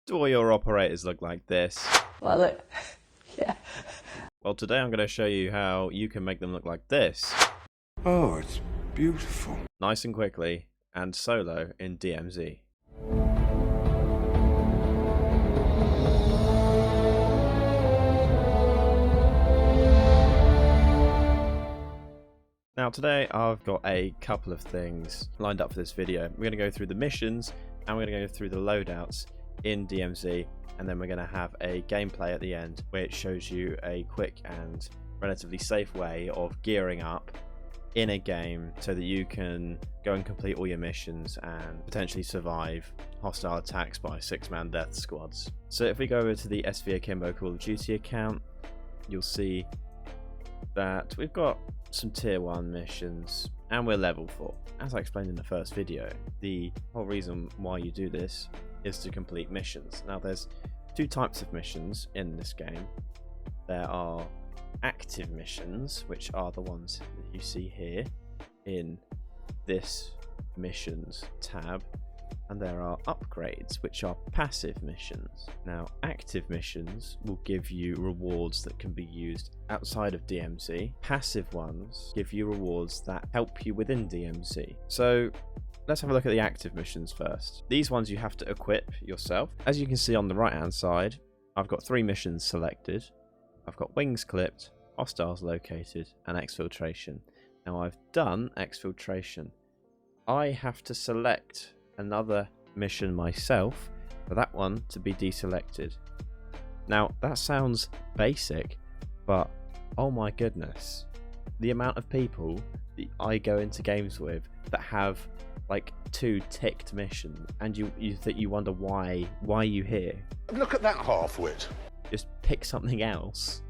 Do all your operators look like this? Love it. Yeah. Well, today I'm going to show you how you can make them look like this. Oh, it's beautiful. Nice and quickly, and solo in DMZ. Now today I've got a couple of things lined up for this video. We're going to go through the missions and we're going to go through the loadouts in DMZ, and then we're going to have a gameplay at the end which shows you a quick and relatively safe way of gearing up in a game so that you can go and complete all your missions and potentially survive hostile attacks by 6-man death squads. So if we go over to the SV Akimbo Call of Duty account, you'll see that we've got some tier 1 missions and we're level 4. As I explained in the first video, the whole reason why you do this is to complete missions. Now there's two types of missions in this game. There are active missions, which are the ones that you see here in this missions tab, and there are upgrades, which are passive missions. Now active missions will give you rewards that can be used outside of DMZ. Passive ones give you rewards that help you within DMZ. So let's have a look at the active missions first. These ones you have to equip yourself. As you can see on the right hand side, I've got 3 missions selected. I've got wings clipped, hostiles located, and exfiltration. Now I've done exfiltration. I have to select another mission myself for that one to be deselected. Now that sounds basic, but oh my goodness, the amount of people that I go into games with that have like 2 ticked missions, and you wonder why you here. Look at that half-wit. Just pick something else,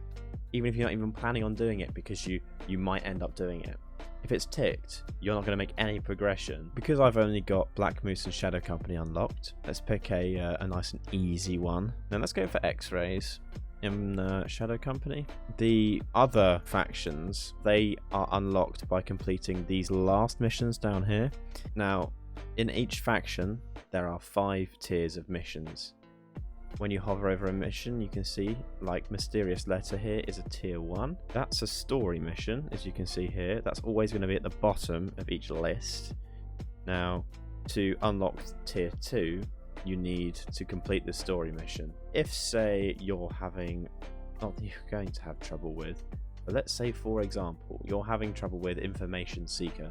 even if you're not even planning on doing it, because you might end up doing it. If it's ticked, you're not going to make any progression. Because I've only got Black Moose and Shadow Company unlocked, let's pick a nice and easy one. Now let's go for X-Rays in Shadow Company. The other factions, they are unlocked by completing these last missions down here. Now in each faction there are 5 tiers of missions. When you hover over a mission, you can see like Mysterious Letter here is a tier 1. That's a story mission, as you can see here. That's always going to be at the bottom of each list. Now to unlock tier 2, you need to complete the story mission. If say you're having, not that you're going to have trouble with, but let's say for example you're having trouble with Information Seeker.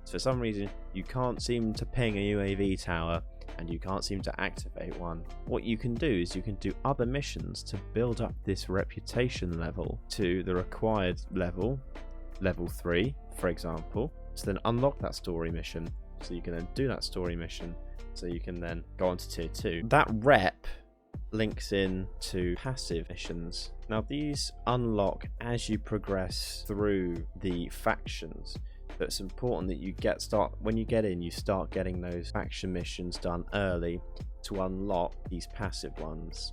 So for some reason you can't seem to ping a UAV tower and you can't seem to activate one. What you can do is you can do other missions to build up this reputation level to the required level, level 3 for example, to then unlock that story mission. So you can then do that story mission, so you can then go on to tier 2. That rep links in to passive missions. Now these unlock as you progress through the factions. But it's important that you when you get in, you start getting those faction missions done early to unlock these passive ones.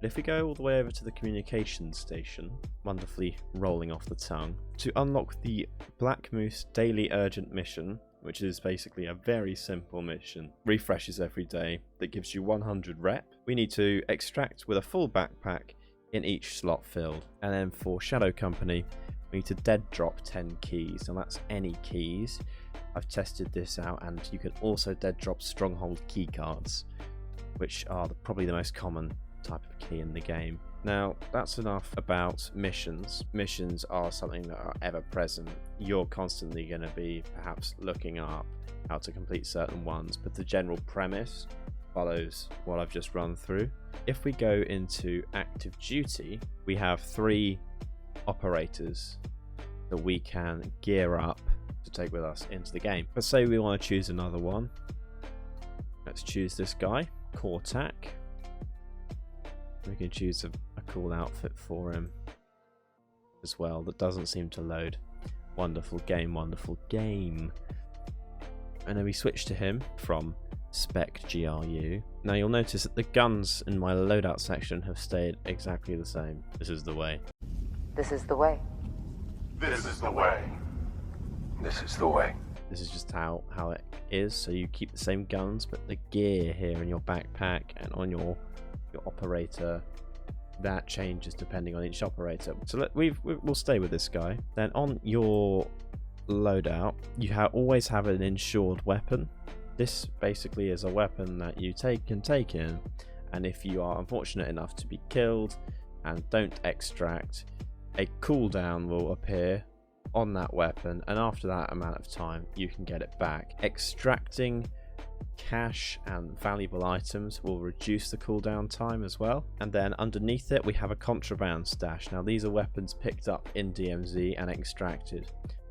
But if we go all the way over to the communications station, wonderfully rolling off the tongue, to unlock the Black Moose Daily Urgent Mission, which is basically a very simple mission, refreshes every day, that gives you 100 rep. We need to extract with a full backpack in each slot filled. And then for Shadow Company, we need to dead drop 10 keys, and that's any keys. I've tested this out, and you can also dead drop stronghold key cards, which are probably the most common type of key in the game. Now that's enough about missions. Missions are something that are ever present. You're constantly going to be perhaps looking up how to complete certain ones, but the general premise follows what I've just run through. If we go into active duty, we have 3 operators that we can gear up to take with us into the game. Let's say we want to choose another one. Let's choose this guy, Cortac. We can choose a cool outfit for him as well that doesn't seem to load. Wonderful game, wonderful game. And then we switch to him from Spec GRU. Now you'll notice that the guns in my loadout section have stayed exactly the same. This is the way. This is the way. This is the way. This is the way. This is just how it is. So you keep the same guns, but the gear here in your backpack and on your your operator. That changes depending on each operator. So we'll stay with this guy. Then on your loadout, you always have an insured weapon. This basically is a weapon that you can take in, and if you are unfortunate enough to be killed and don't extract, a cooldown will appear on that weapon, and after that amount of time you can get it back. Extracting cash and valuable items will reduce the cooldown time as well. And then underneath it we have a contraband stash. Now these are weapons picked up in DMZ and extracted.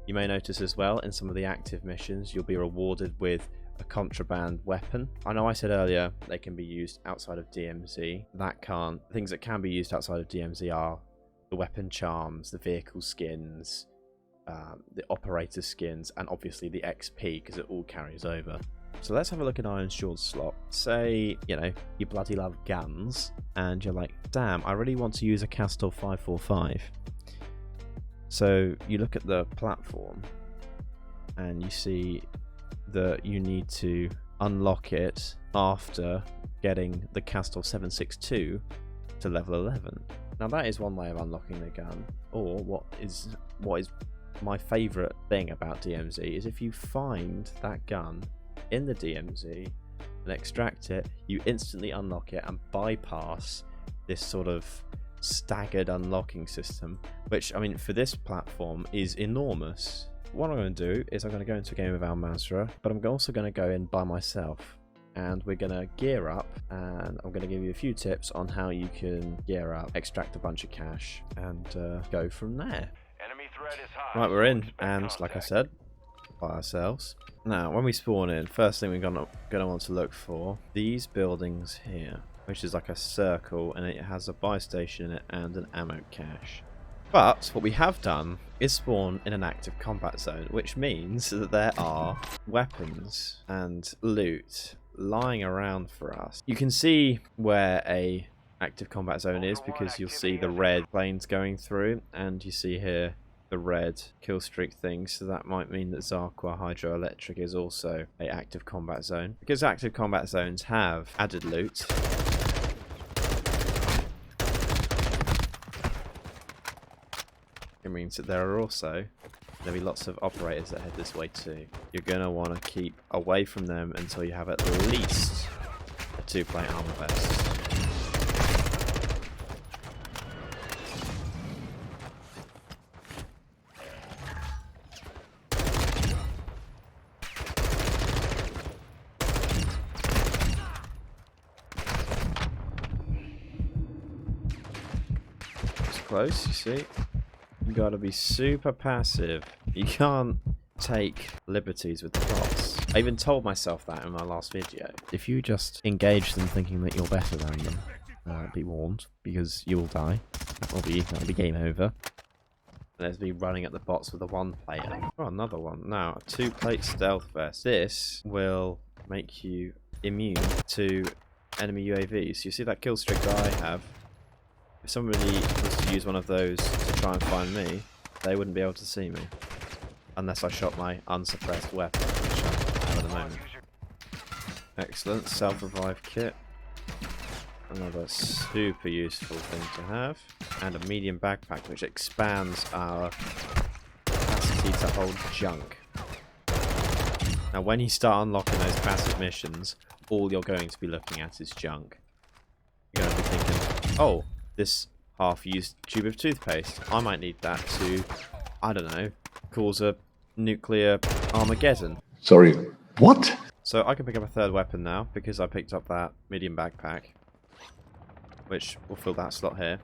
You may notice as well in some of the active missions you'll be rewarded with a contraband weapon. I know I said earlier they can be used outside of DMZ. Things that can be used outside of DMZ are the weapon charms, the vehicle skins, the operator skins, and obviously the XP, because it all carries over. So let's have a look at our insured slot. Say, you bloody love guns, and you're like, damn, I really want to use a Castor 545. So you look at the platform, and you see that you need to unlock it after getting the Castor 762 to level 11. Now that is one way of unlocking the gun, or what is my favourite thing about DMZ is if you find that gun in the DMZ and extract it, you instantly unlock it and bypass this sort of staggered unlocking system, which, I mean, for this platform is enormous. What I'm going to do is I'm going to go into a game of Al Mazrah, but I'm also going to go in by myself, and we're going to gear up, and I'm going to give you a few tips on how you can gear up, extract a bunch of cash, and go from there. Enemy threat is high. Right, we're in, and like I said, by ourselves. Now, when we spawn in, first thing we're gonna want to look for these buildings here, which is like a circle, and it has a buy station in it and an ammo cache. But what we have done is spawn in an active combat zone, which means that there are weapons and loot lying around for us. You can see where a active combat zone is because you'll see the red planes going through, and you see here the red kill streak thing, so that might mean that Zarqwa Hydroelectric is also a active combat zone, because active combat zones have added loot. It means that there are also there'll be lots of operators that head this way too. You're gonna want to keep away from them until you have at least a 2-plate armor vest. It's close, you see. You gotta be super passive. You can't take liberties with the bots. I even told myself that in my last video. If you just engage them thinking that you're better than them, be warned, because you will die. That'll be game over. There's me running at the bots with a 1-plater. Oh, another one. Now, a 2-plate stealth vest. This will make you immune to enemy UAVs. You see that kill streak that I have? If somebody was to use one of those to try and find me, they wouldn't be able to see me. Unless I shot my unsuppressed weapon, which I have at the moment. Excellent. Self-revive kit. Another super useful thing to have. And a medium backpack, which expands our capacity to hold junk. Now, when you start unlocking those passive missions, all you're going to be looking at is junk. You're going to be thinking, oh, this half-used tube of toothpaste. I might need that to, I don't know, cause a nuclear Armageddon. Sorry, what? So I can pick up a third weapon now because I picked up that medium backpack, which will fill that slot here.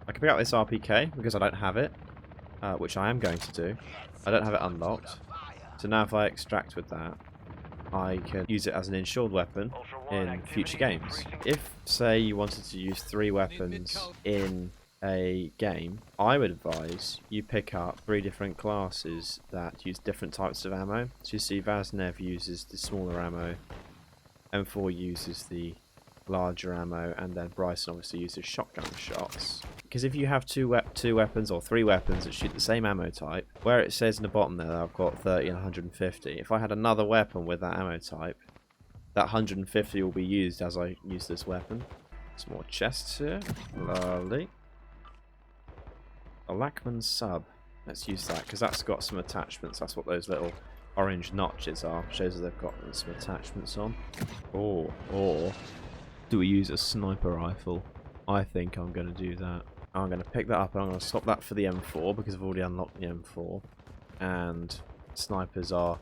I can pick up this RPK because I don't have it, which I am going to do. I don't have it unlocked. So now if I extract with that, I can use it as an insured weapon in future games. If, say, you wanted to use 3 weapons in a game, I would advise you pick up 3 different classes that use different types of ammo. So you see Vaznev uses the smaller ammo, M4 uses the larger ammo, and then Bryson obviously uses shotgun shots. Because if you have two weapons or 3 weapons that shoot the same ammo type, where it says in the bottom there that I've got 30 and 150, if I had another weapon with that ammo type, that 150 will be used as I use this weapon. Some more chests here. Lovely. A Lackman sub. Let's use that because that's got some attachments. That's what those little orange notches are. Shows that they've got some attachments on. Or do we use a sniper rifle? I think I'm going to do that. I'm going to pick that up and I'm going to swap that for the M4 because I've already unlocked the M4. And snipers are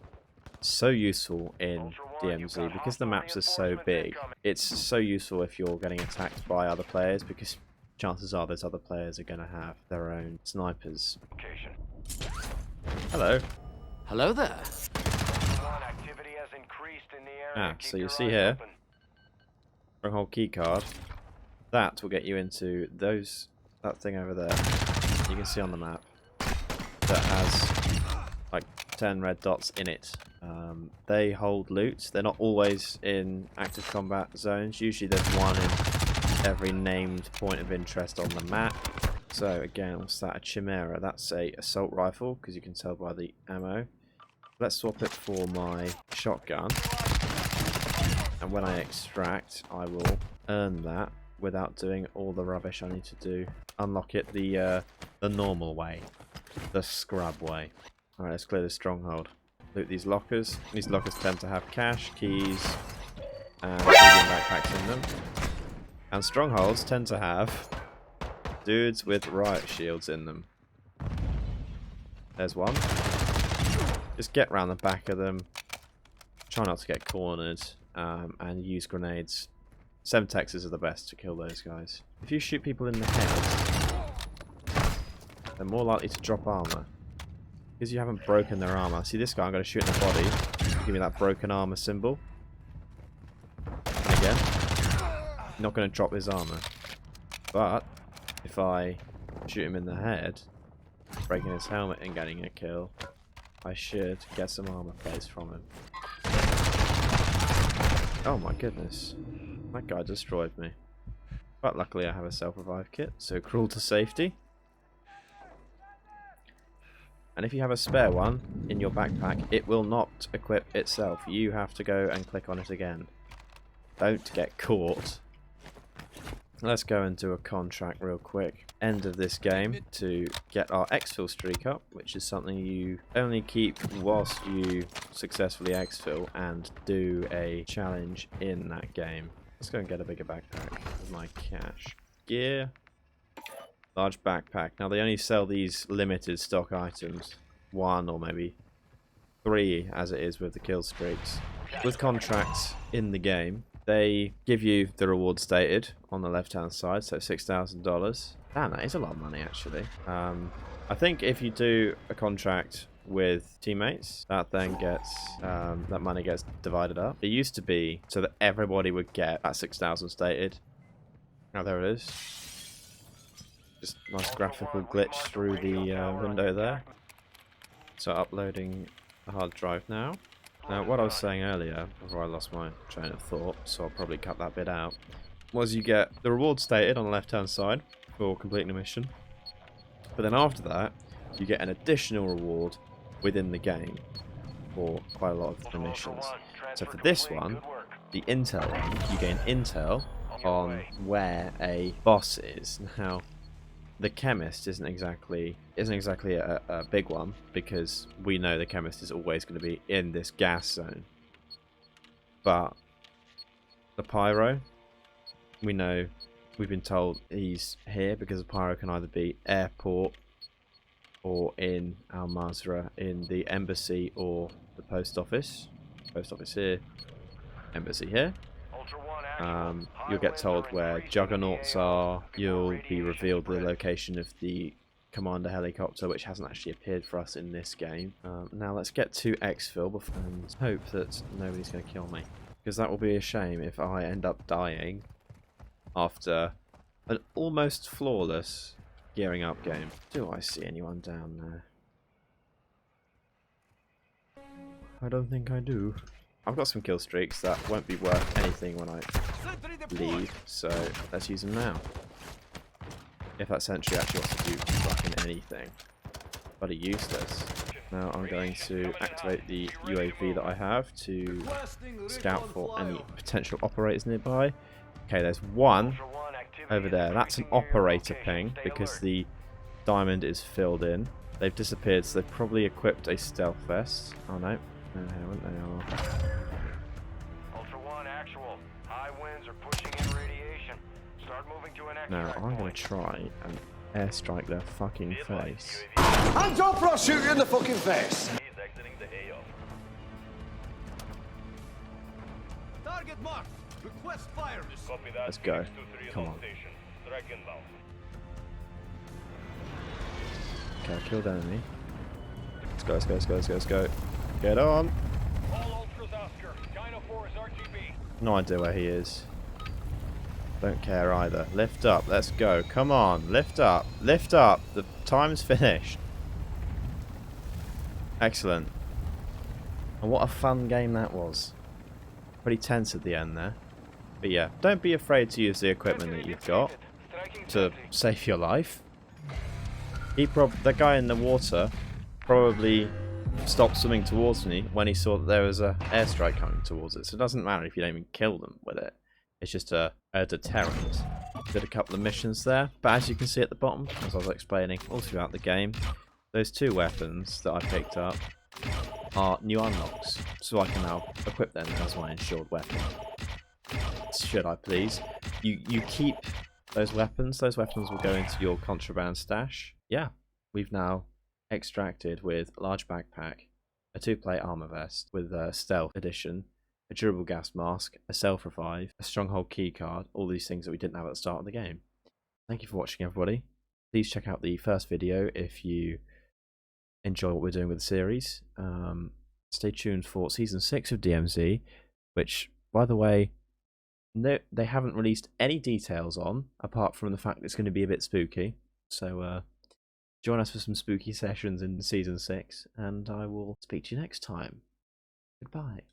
so useful in DMZ because the maps are so big. It's so useful if you're getting attacked by other players because chances are those other players are going to have their own snipers. Hello. Hello there. So you see here, stronghold keycard. That will get you into that thing over there. You can see on the map that has like 10 red dots in it. They hold loot. They're not always in active combat zones. Usually there's one in every named point of interest on the map. So again, what's that? A Chimera. That's a assault rifle because you can tell by the ammo. Let's swap it for my shotgun. And when I extract, I will earn that without doing all the rubbish I need to do. Unlock it the normal way, the scrub way. All right, let's clear this stronghold. Loot these lockers. These lockers tend to have cash, keys, and medium backpacks in them. And strongholds tend to have dudes with riot shields in them. There's one. Just get round the back of them. Try not to get cornered. And use grenades. Semtexes are the best to kill those guys. If you shoot people in the head, they're more likely to drop armor. Because you haven't broken their armor. See this guy, I'm going to shoot in the body. Give me that broken armor symbol. And again, not going to drop his armor. But if I shoot him in the head, breaking his helmet and getting a kill, I should get some armor plates from him. Oh my goodness. That guy destroyed me. But luckily I have a self-revive kit, so crawl to safety. And if you have a spare one in your backpack, it will not equip itself. You have to go and click on it again. Don't get caught. Let's go and do a contract real quick. End of this game to get our exfil streak up, which is something you only keep whilst you successfully exfil and do a challenge in that game. Let's go and get a bigger backpack with my cash. Gear. Large backpack. Now they only sell these limited stock items. 1 or maybe 3 as it is with the kill streaks. With contracts in the game, they give you the reward stated on the left hand side, so $6,000. Damn, that is a lot of money actually. I think if you do a contract with teammates, that then gets that money gets divided up. It used to be so that everybody would get that 6,000 stated. Now there it is. Just nice graphical glitch through the window there. So uploading the hard drive now. Now what I was saying earlier, before I lost my train of thought, so I'll probably cut that bit out, was you get the reward stated on the left hand side for completing a mission. But then after that, you get an additional reward within the game for quite a lot of the missions. So for this one, the intel one, you gain intel on where a boss is. Now, the chemist isn't exactly a big one because we know the chemist is always going to be in this gas zone. But the pyro, we know, we've been told he's here because the pyro can either be airport or in Al Mazrah in the embassy or the post office. Post office here, embassy here. You'll get told where juggernauts are. You'll be revealed the location of the commander helicopter, which hasn't actually appeared for us in this game. Now let's get to exfil and hope that nobody's going to kill me, because that will be a shame if I end up dying after an almost flawless gearing up game. Do I see anyone down there? I don't think I do. I've got some kill streaks that won't be worth anything when I leave, so let's use them now. If that sentry actually wants to do fucking anything. Bloody useless. Now I'm going to activate the UAV that I have to scout for any potential operators nearby. Okay, there's one over there. That's an operator ping because the diamond is filled in. They've disappeared, so they've probably equipped a stealth vest. Oh no, no, they haven't. They are. Ultra One, actual. High winds are pushing in radiation. Start moving to an Now extract I'm gonna point. try and airstrike their fucking face. Hands up or I'll shoot you in the fucking face. He's exiting the AO. Target marked. Request fire. Copy that. Let's go. 623 is Come on on. station. Strike inbound. Okay, I killed enemy. Let's go, let's go, let's go, let's go, let's go. Get on! All Ultras Oscar. Dino 4 is RGB. No idea where he is. Don't care either. Lift up, let's go. Come on, lift up, lift up. The time's finished. Excellent. And what a fun game that was. Pretty tense at the end there. But yeah, don't be afraid to use the equipment that you've got to save your life. The guy in the water probably stopped swimming towards me when he saw that there was a airstrike coming towards it. So it doesn't matter if you don't even kill them with it. It's just a deterrent. Did a couple of missions there, but as you can see at the bottom, as I was explaining all throughout the game, those two weapons that I picked up are new unlocks, so I can now equip them as my insured weapon. Should I please? You keep those weapons will go into your contraband stash. Yeah, we've now extracted with large backpack, a 2-plate armor vest with a stealth edition, a durable gas mask, a self-revive, a stronghold keycard, all these things that we didn't have at the start of the game. Thank you for watching, everybody. Please check out the first video if you enjoy what we're doing with the series. Stay tuned for Season 6 of DMZ, which, by the way, no, they haven't released any details on, apart from the fact that it's going to be a bit spooky. So join us for some spooky sessions in Season 6, and I will speak to you next time. Goodbye.